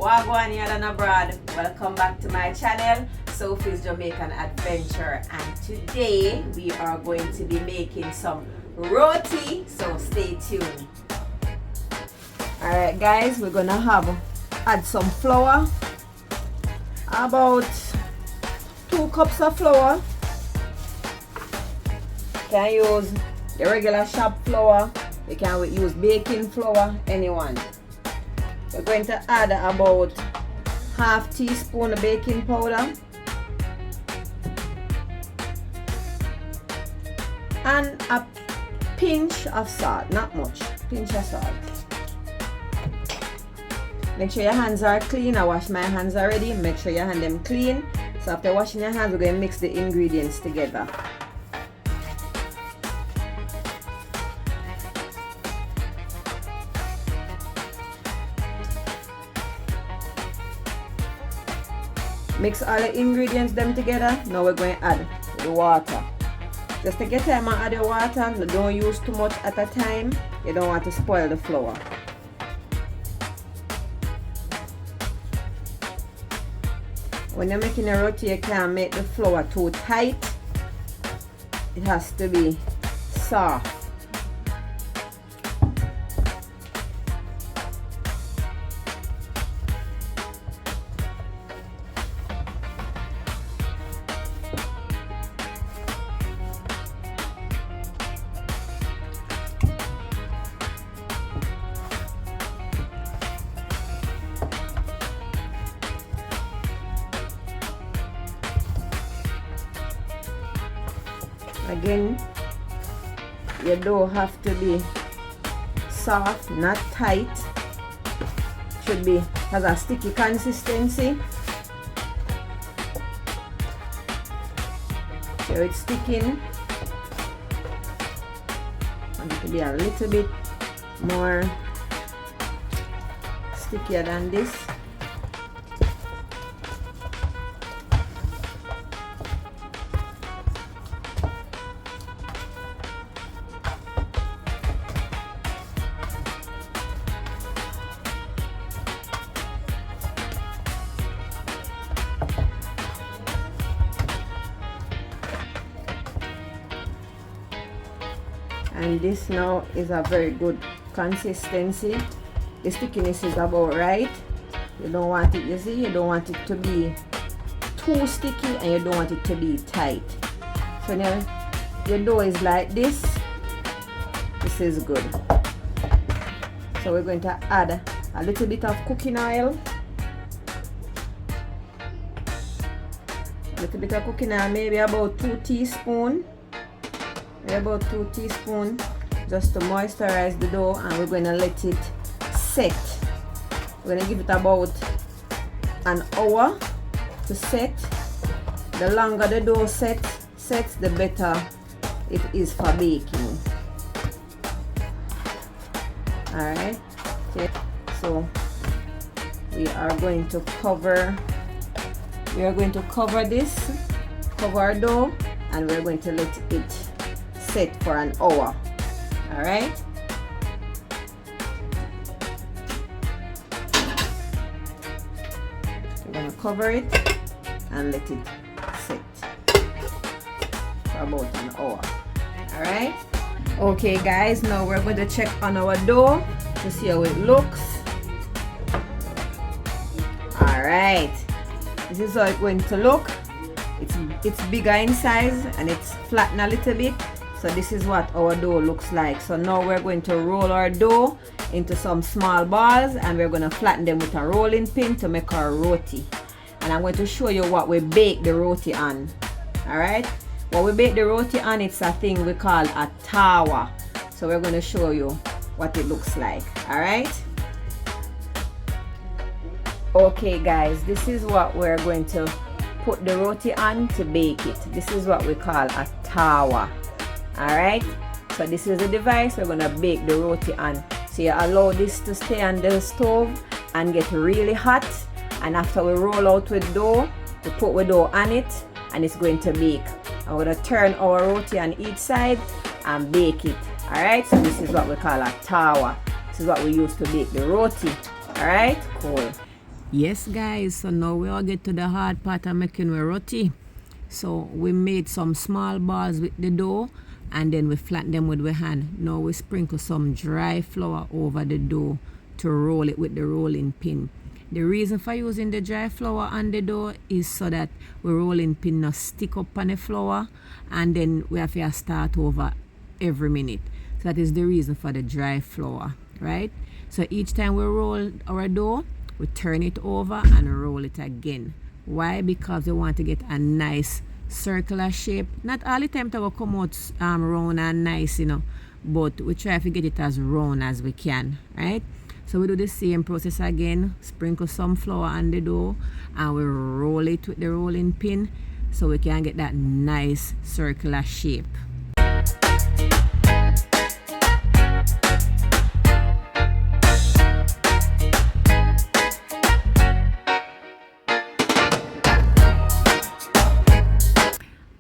Wagwan and abroad, welcome back to my channel, Sophie's Jamaican Adventure, and today we are going to be making some roti, so stay tuned. Alright guys, we're gonna add some flour, about 2 cups of flour. You can use the regular shop flour, you can use baking flour, anyone. We're going to add about half teaspoon of baking powder and a pinch of salt, not much, pinch of salt. Make sure your hands are clean. I wash my hands already. Make sure your hands them clean. So after washing your hands, we're going to mix the ingredients together. Mix all the ingredients them together. Now we're going to add the water. Just take your time and add the water. Don't use too much at a time. You don't want to spoil the flour. When you're making a roti, you can't make the flour too tight. It has to be soft. Again, your dough have to be soft, not tight. Should be has a sticky consistency. So it's sticking. Want it to be a little bit more stickier than this. And this now is a very good consistency. The stickiness is about right. You don't want it, you see, you don't want it to be too sticky and you don't want it to be tight. So now your dough is like this. This is good. So we're going to add a little bit of cooking oil. A little bit of cooking oil, maybe about 2 teaspoons. About 2 teaspoons, just to moisturize the dough, and we're going to let it set. We're going to give it about an hour to set. The longer the dough sets, the better it is for baking. Alright, okay. So we are going to cover this, cover our dough, and we're going to let it set for an hour. All right, we're gonna cover it and let it set for about an hour. All right, okay guys, now we're going to check on our dough to see how it looks. All right, this is how it's going to look. It's bigger in size and it's flattened a little bit. So this is what our dough looks like. So now we're going to roll our dough into some small balls and we're going to flatten them with a rolling pin to make our roti. And I'm going to show you what we bake the roti on. Alright? What we bake the roti on, it's a thing we call a tawa. So we're going to show you what it looks like. Alright? Okay guys, this is what we're going to put the roti on to bake it. This is what we call a tawa. Alright, so this is the device we're gonna bake the roti on. So you allow this to stay on the stove and get really hot, and after we roll out with dough, we put the dough on it and it's going to bake. I'm gonna turn our roti on each side and bake it. Alright, so this is what we call a tawa. This is what we use to bake the roti. Alright, cool. Yes, guys, so now we all get to the hard part of making our roti. So we made some small balls with the dough and then we flatten them with our hand. Now we sprinkle some dry flour over the dough to roll it with the rolling pin. The reason for using the dry flour on the dough is so that the rolling pin not stick up on the flour and then we have to start over every minute. So that is the reason for the dry flour, right? So each time we roll our dough, we turn it over and roll it again. Why? Because we want to get a nice circular shape. Not all the time to come out round and nice, but we try to get it as round as we can, right? So we do the same process again. Sprinkle some flour on the dough and we roll it with the rolling pin so we can get that nice circular shape.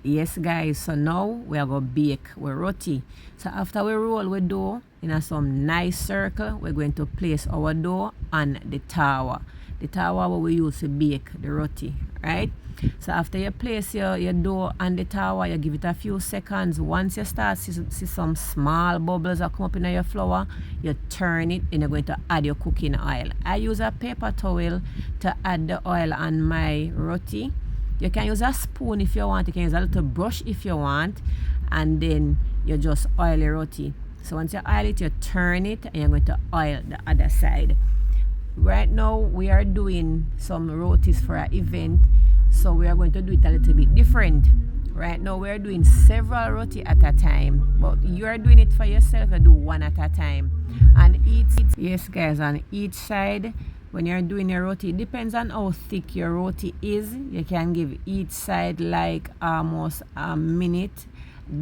Yes, guys, so now we are going to bake our roti. So after we roll our dough in some nice circle, we're going to place our dough on the tower. The tower where we use to bake the roti, right? So after you place your dough on the tower, you give it a few seconds. Once you start see some small bubbles that come up in your flour, you turn it and you're going to add your cooking oil. I use a paper towel to add the oil on my roti. You can use a spoon if you want. You can use a little brush if you want. And then you just oil your roti. So once you oil it, you turn it and you're going to oil the other side. Right now, we are doing some rotis for an event. So we are going to do it a little bit different. Right now, we are doing several roti at a time. But you are doing it for yourself. You do one at a time. And yes, guys, on each side, when you're doing your roti, it depends on how thick your roti is. You can give each side like almost a minute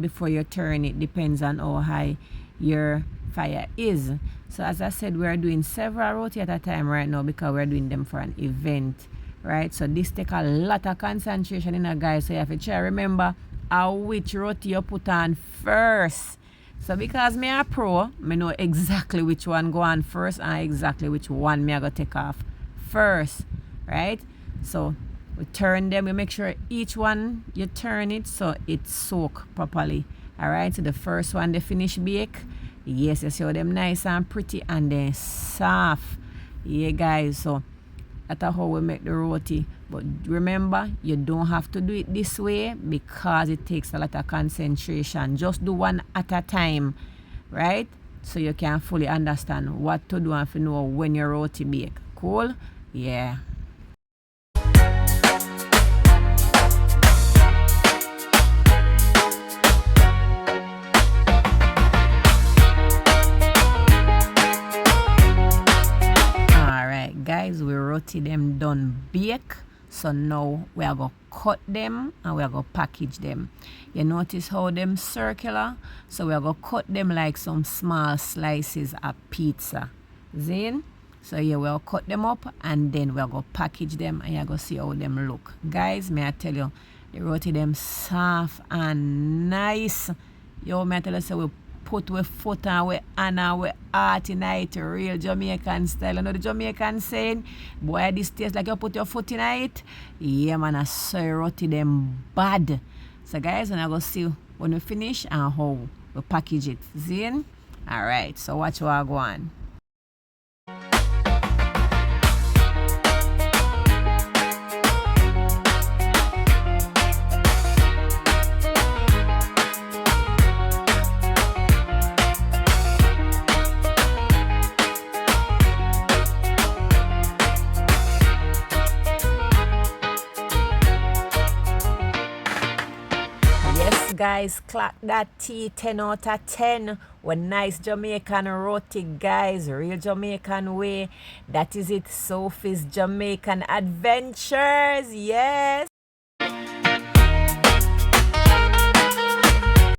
before you turn it. Depends on how high your fire is. So as I said, we're doing several roti at a time right now because we're doing them for an event, right? So this take a lot of concentration in a guys. So you have to try remember which roti you put on first. So because me a pro, me know exactly which one go on first and exactly which one me I go take off first, right? So we turn them, we make sure each one you turn it so it soak properly. Alright, so the first one they finish bake. Yes, you see how them nice and pretty and then soft. Yeah guys, so that's how we make the roti. But remember, you don't have to do it this way because it takes a lot of concentration. Just do one at a time, right? So you can fully understand what to do and if you know when your roti bake. Cool? Yeah. Alright, guys, we roti them done bake. So now we are going to cut them and we are going to package them. You notice how them circular? So we are going to cut them like some small slices of pizza. Zin? So yeah, we'll cut them up and then we're going to package them and you're going to see how them look. Guys, may I tell you, the roti them soft and nice. Yo, may I tell you, so we put with foot and with hand and with heart in it, real Jamaican style. You know the Jamaican saying, boy, this tastes like you put your foot in it. Yeah, man, I saw roti them bad. So guys, when I go see when we finish and how we package it. Zin? Alright, so watch what I go on. Guys, clap that tea 10 out of 10. With nice Jamaican roti, guys, real Jamaican way. That is it, Sophie's Jamaican Adventures. Yes.